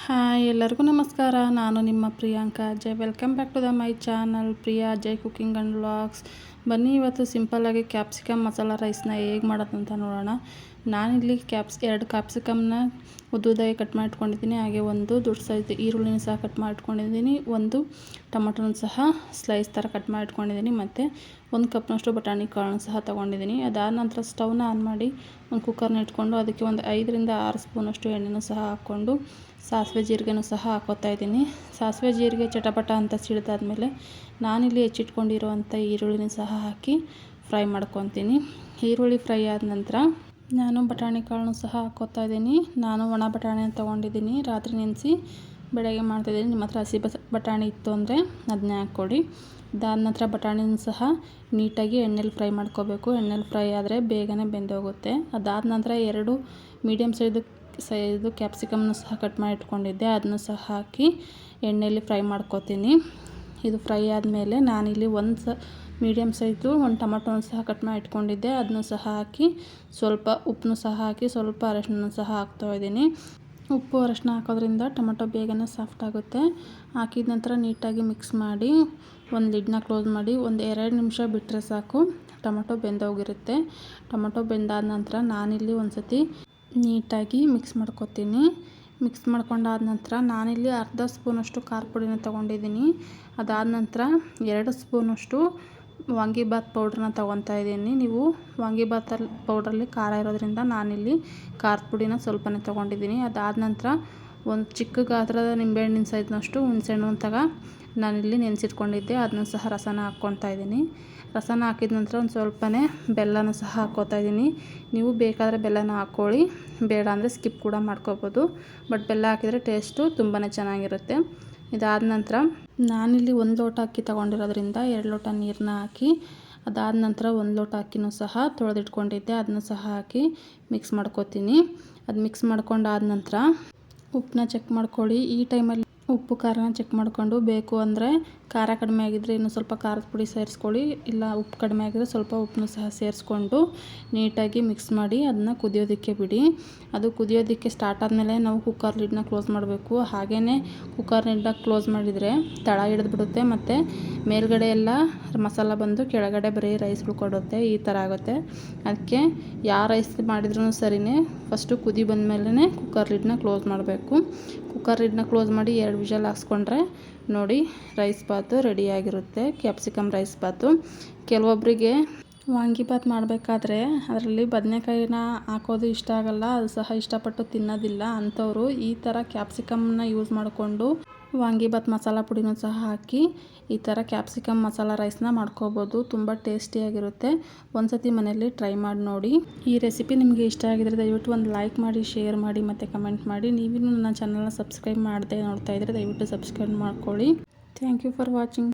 Hi ಎಲ್ಲರಿಗೂ ನಮಸ್ಕಾರ. ನಾನು ನಿಮ್ಮ Priyanka Ajay. Welcome back to my channel Priya Ajay cooking and vlogs. ಬನ್ನಿ ಇವತ್ತು ಸಿಂಪಲ್ಲಾಗಿ ಕ್ಯಾಪ್ಸಿಕಮ್ ಮಸಾಲ ರೈಸ್ನ ಹೇಗೆ ಮಾಡೋದಂತ ನೋಡೋಣ. ನಾನಿಲ್ಲಿ ಎರಡು ಕ್ಯಾಪ್ಸಿಕಮ್ನ ಉದ್ದುದಾಗಿ ಕಟ್ ಮಾಡಿಟ್ಕೊಂಡಿದ್ದೀನಿ. ಹಾಗೆ ಒಂದು ದೊಡ್ಡ ಸೈಜ್ ಈರುಳ್ಳಿನ ಸಹ ಕಟ್ ಮಾಡಿಟ್ಕೊಂಡಿದ್ದೀನಿ. ಒಂದು ಟೊಮಟೊನ ಸಹ ಸ್ಲೈಸ್ ಥರ ಕಟ್ ಮಾಡಿಟ್ಕೊಂಡಿದ್ದೀನಿ. ಮತ್ತು ಒಂದು ಕಪ್ನಷ್ಟು ಬಟಾಣಿ ಕಾಳನ್ನು ಸಹ ತೊಗೊಂಡಿದ್ದೀನಿ. ಅದಾದ ನಂತರ ಸ್ಟವ್ನ ಆನ್ ಮಾಡಿ ಒಂದು ಕುಕ್ಕರ್ನ ಇಟ್ಕೊಂಡು ಅದಕ್ಕೆ ಒಂದು 5ರಿಂದ 6 ಸ್ಪೂನಷ್ಟು ಎಣ್ಣೆನೂ ಸಹ ಹಾಕ್ಕೊಂಡು ಸಾಸಿವೆ ಜೀರಿಗೆನೂ ಸಹ ಹಾಕೋತಾ ಇದ್ದೀನಿ. ಸಾಸಿವೆ ಜೀರಿಗೆ ಚಟಪಟ ಅಂತ ಸಿಡಿದಾದ್ಮೇಲೆ ನಾನಿಲ್ಲಿ ಹೆಚ್ಚಿಟ್ಕೊಂಡಿರುವಂಥ ಈರುಳ್ಳಿನ ಸಹ ಹಾಕಿ ಫ್ರೈ ಮಾಡ್ಕೊತೀನಿ. ಈರುಳ್ಳಿ ಫ್ರೈ ಆದ ನಂತರ ನಾನು ಬಟಾಣಿ ಕಾಳನ್ನು ಸಹ ಹಾಕೋತಾ ಇದ್ದೀನಿ. ನಾನು ಒಣ ಬಟಾಣಿನ ತೊಗೊಂಡಿದ್ದೀನಿ. ರಾತ್ರಿ ನೆನೆಸಿ ಬೆಳಗ್ಗೆ ಮಾಡ್ತಾಯಿದ್ದೀನಿ. ನಿಮ್ಮ ಹತ್ರ ಹಸಿ ಬಟಾಣಿ ಇತ್ತು ಅಂದರೆ ಅದನ್ನೇ ಹಾಕ್ಕೊಡಿ. ಅದಾದ ನಂತರ ಬಟಾಣಿನ ಸಹ ನೀಟಾಗಿ ಎಣ್ಣೆಲಿ ಫ್ರೈ ಮಾಡ್ಕೋಬೇಕು. ಎಣ್ಣೆಲಿ ಫ್ರೈ ಆದರೆ ಬೇಗನೆ ಬೆಂದೋಗುತ್ತೆ. ಅದಾದ ನಂತರ 2 ಮೀಡಿಯಮ್ ಸೈಜು ಕ್ಯಾಪ್ಸಿಕಮ್ನ ಸಹ ಕಟ್ ಮಾಡಿ ಇಟ್ಕೊಂಡಿದ್ದೆ. ಅದನ್ನು ಸಹ ಹಾಕಿ ಎಣ್ಣೆಯಲ್ಲಿ ಫ್ರೈ ಮಾಡ್ಕೋತೀನಿ. ಇದು ಫ್ರೈ ಆದಮೇಲೆ ನಾನಿಲ್ಲಿ ಮೀಡಿಯಮ್ ಸೈಜು ಒಂದು ಟೊಮಟೊನ ಸಹ ಕಟ್ ಮಾಡಿ ಇಟ್ಕೊಂಡಿದ್ದೆ. ಅದನ್ನು ಸಹ ಹಾಕಿ ಸ್ವಲ್ಪ ಉಪ್ಪನ್ನು ಸಹ ಹಾಕಿ ಸ್ವಲ್ಪ ಅರಶಿನ ಸಹ ಹಾಕ್ತಾಯಿದ್ದೀನಿ. ಉಪ್ಪು ಅರಶಿನ ಹಾಕೋದ್ರಿಂದ ಟೊಮಟೊ ಬೇಗನೆ ಸಾಫ್ಟ್ ಆಗುತ್ತೆ. ಹಾಕಿದ ನಂತರ ನೀಟಾಗಿ ಮಿಕ್ಸ್ ಮಾಡಿ ಒಂದು ಲಿಡ್ನ ಕ್ಲೋಸ್ ಮಾಡಿ ಒಂದು 2 ನಿಮಿಷ ಬಿಟ್ಟರೆ ಸಾಕು, ಟೊಮಟೊ ಬೆಂದೋಗಿರುತ್ತೆ. ಟೊಮಟೊ ಬೆಂದಾದ ನಂತರ ನಾನಿಲ್ಲಿ ಒಂದು ಸತಿ ನೀಟಾಗಿ ಮಿಕ್ಸ್ ಮಾಡ್ಕೊತೀನಿ. ಮಿಕ್ಸ್ ಮಾಡ್ಕೊಂಡಾದ ನಂತರ ನಾನಿಲ್ಲಿ ಅರ್ಧ ಸ್ಪೂನಷ್ಟು ಖಾರ ಪುಡಿನ ತೊಗೊಂಡಿದ್ದೀನಿ. ಅದಾದ ನಂತರ 2 ಸ್ಪೂನಷ್ಟು ವಾಂಗಿಬಾತ್ ಪೌಡ್ರನ್ನ ತೊಗೊತಾ ಇದ್ದೀನಿ. ನೀವು ವಾಂಗಿಬಾತ್ ಪೌಡ್ರಲ್ಲಿ ಖಾರ ಇರೋದ್ರಿಂದ ನಾನಿಲ್ಲಿ ಖಾರದ ಪುಡಿನ ಸ್ವಲ್ಪನೇ ತೊಗೊಂಡಿದ್ದೀನಿ. ಅದಾದ ನಂತರ ಒಂದು ಚಿಕ್ಕ ಗಾತ್ರದ ನಿಂಬೆಹಣ್ಣಿನ ಸೈಜ್ನಷ್ಟು ಹುಣಸೆಹಣ್ಣು ನಾನಿಲ್ಲಿ ನೆನೆಸಿಟ್ಕೊಂಡಿದ್ದೆ. ಅದನ್ನು ಸಹ ರಸನ ಹಾಕ್ಕೊತಾ ಇದ್ದೀನಿ. ರಸನ ಹಾಕಿದ ನಂತರ ಒಂದು ಸ್ವಲ್ಪನೇ ಬೆಲ್ಲನೂ ಸಹ ಹಾಕ್ಕೋತಾ ಇದ್ದೀನಿ. ನೀವು ಬೇಕಾದರೆ ಬೆಲ್ಲನ ಹಾಕ್ಕೊಳ್ಳಿ, ಬೇಡ ಅಂದರೆ ಸ್ಕಿಪ್ ಕೂಡ ಮಾಡ್ಕೋಬೋದು. ಬಟ್ ಬೆಲ್ಲ ಹಾಕಿದರೆ ಟೇಸ್ಟು ತುಂಬಾ ಚೆನ್ನಾಗಿರುತ್ತೆ. ಇದಾದ ನಂತರ ನಾನಿಲ್ಲಿ 1 ಲೋಟ ಅಕ್ಕಿ ತೊಗೊಂಡಿರೋದ್ರಿಂದ 2 ಲೋಟ ನೀರನ್ನ ಹಾಕಿ, ಅದಾದ ನಂತರ 1 ಲೋಟ ಅಕ್ಕಿನೂ ಸಹ ತೊಳೆದಿಟ್ಕೊಂಡಿದ್ದೆ. ಅದನ್ನು ಸಹ ಹಾಕಿ ಮಿಕ್ಸ್ ಮಾಡ್ಕೋತೀನಿ. ಅದು ಮಿಕ್ಸ್ ಮಾಡ್ಕೊಂಡಾದ ನಂತರ ಉಪ್ಪನ್ನ ಚೆಕ್ ಮಾಡ್ಕೊಳ್ಳಿ. ಈ ಟೈಮಲ್ಲಿ ಉಪ್ಪು ಖಾರನ ಚೆಕ್ ಮಾಡಿಕೊಂಡು ಬೇಕು ಅಂದರೆ ಖಾರ ಕಡಿಮೆ ಆಗಿದ್ದರೆ ಇನ್ನೂ ಸ್ವಲ್ಪ ಖಾರದ ಪುಡಿ ಸೇರಿಸ್ಕೊಳ್ಳಿ. ಇಲ್ಲ ಉಪ್ಪು ಕಡಿಮೆ ಆಗಿದ್ರೆ ಸ್ವಲ್ಪ ಉಪ್ಪನ್ನು ಸಹ ಸೇರಿಸ್ಕೊಂಡು ನೀಟಾಗಿ ಮಿಕ್ಸ್ ಮಾಡಿ ಅದನ್ನು ಕುದಿಯೋದಕ್ಕೆ ಬಿಡಿ. ಅದು ಕುದಿಯೋದಕ್ಕೆ ಸ್ಟಾರ್ಟ್ ಆದಮೇಲೆ ನಾವು ಕುಕ್ಕರ್ ಲಿಡ್ನ ಕ್ಲೋಸ್ ಮಾಡಬೇಕು. ಹಾಗೆಯೇ ಕುಕ್ಕರ್ ಲಿಡ್ನ ಕ್ಲೋಸ್ ಮಾಡಿದರೆ ತಳ ಹಿಡಿದ್ಬಿಡುತ್ತೆ ಮತ್ತು ಮೇಲ್ಗಡೆ ಎಲ್ಲ ಮಸಾಲ ಬಂದು ಕೆಳಗಡೆ ಬರೀ ರೈಸ್ ಉಳ್ಕೊಡುತ್ತೆ. ಈ ಥರ ಆಗುತ್ತೆ. ಅದಕ್ಕೆ ಯಾವ ರೈಸ್ ಮಾಡಿದ್ರೂ ಸರಿಯೇ ಫಸ್ಟು ಕುದಿ ಬಂದಮೇಲೆ ಕುಕ್ಕರ್ ಲಿಡ್ನ ಕ್ಲೋಸ್ ಮಾಡಬೇಕು. ಕುಕ್ಕರ್ ಲಿಡ್ನ ಕ್ಲೋಸ್ ಮಾಡಿ 2 ವಿಷಲ್ ಹಾಕ್ಸ್ಕೊಂಡ್ರೆ ನೋಡಿ ರೈಸ್ ಬಾತು ರೆಡಿಯಾಗಿರುತ್ತೆ. ಕ್ಯಾಪ್ಸಿಕಮ್ ರೈಸ್ ಬಾತು. ಕೆಲವೊಬ್ಬರಿಗೆ ವಾಂಗಿಬಾತ್ ಮಾಡಬೇಕಾದ್ರೆ ಅದರಲ್ಲಿ ಬದನೆಕಾಯಿನ ಹಾಕೋದು ಇಷ್ಟ ಆಗಲ್ಲ, ಅದು ಸಹ ಇಷ್ಟಪಟ್ಟು ತಿನ್ನೋದಿಲ್ಲ. ಅಂಥವರು ಈ ಥರ ಕ್ಯಾಪ್ಸಿಕಮ್ನ ಯೂಸ್ ಮಾಡಿಕೊಂಡು ವಾಂಗಿಬಾತ್ ಮಸಾಲ ಪುಡಿನೂ ಸಹ ಹಾಕಿ ಈ ಥರ ಕ್ಯಾಪ್ಸಿಕಮ್ ಮಸಾಲ ರೈಸ್ನ ಮಾಡ್ಕೋಬೋದು. ತುಂಬ ಟೇಸ್ಟಿಯಾಗಿರುತ್ತೆ. ಒಂದು ಸತಿ ಮನೆಯಲ್ಲಿ ಟ್ರೈ ಮಾಡಿ ನೋಡಿ. ಈ ರೆಸಿಪಿ ನಿಮಗೆ ಇಷ್ಟ ಆಗಿದರೆ ದಯವಿಟ್ಟು ಒಂದು ಲೈಕ್ ಮಾಡಿ, ಶೇರ್ ಮಾಡಿ ಮತ್ತು ಕಮೆಂಟ್ ಮಾಡಿ. ನೀವಿನ್ನೂ ನನ್ನ ಚಾನಲ್ನ ಸಬ್ಸ್ಕ್ರೈಬ್ ಮಾಡದೆ ನೋಡ್ತಾ ಇದ್ದರೆ ದಯವಿಟ್ಟು ಸಬ್ಸ್ಕ್ರೈಬ್ ಮಾಡ್ಕೊಳ್ಳಿ. Thank you for watching.